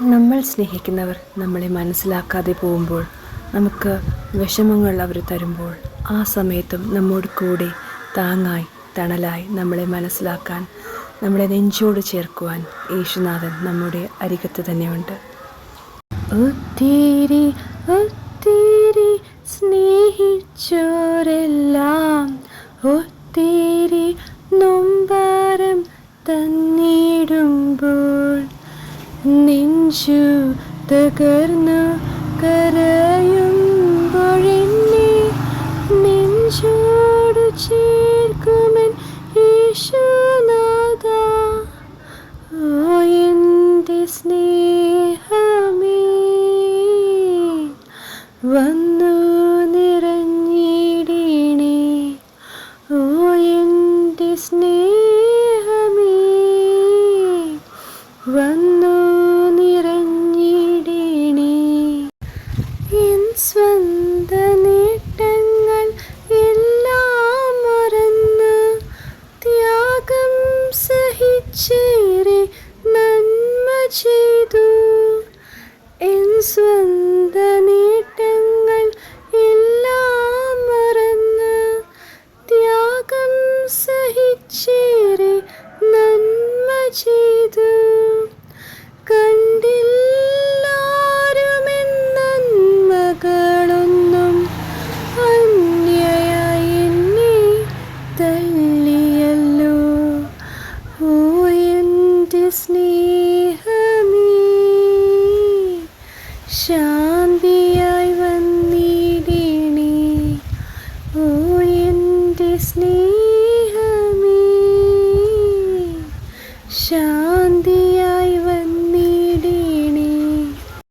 നമ്മൾ സ്നേഹിക്കുന്നവർ നമ്മളെ മനസ്സിലാക്കാതെ പോകുമ്പോൾ, നമുക്ക് വിഷമങ്ങൾ അവർ തരുമ്പോൾ, ആ സമയത്തും നമ്മോട് കൂടെ താങ്ങായി തണലായി നമ്മളെ മനസ്സിലാക്കാൻ, നമ്മളെ നെഞ്ചോട് ചേർക്കുവാൻ യേശുനാഥൻ നമ്മുടെ അരികത്ത് തന്നെയുണ്ട്. ഒത്തിരി ഒത്തിരി സ്നേഹിച്ചോരെല്ലാം ഒത്തിരി നൊമ്പരം തന്നിടുമ്പോൾ നെഞ്ചു തകർന്നു കരയുമ്പോഴെന്നെ നെഞ്ചോട് ചേർക്കുമൻ യേശുനാഥ. ഓ എൻ്റെ സ്നേഹമേ, വന്നു നിറഞ്ഞിടണേ. ഓ എൻ്റെ സ്നേഹമേ, വന്നു നിറഞ്ഞിടണേ. എൻ സ്വന്ത നേട്ടങ്ങൾ എല്ലാം മറന്ന് ത്യാഗം സഹിച്ചേറെ നന്മ ചെയ്തു. എൻ സ്വന്ത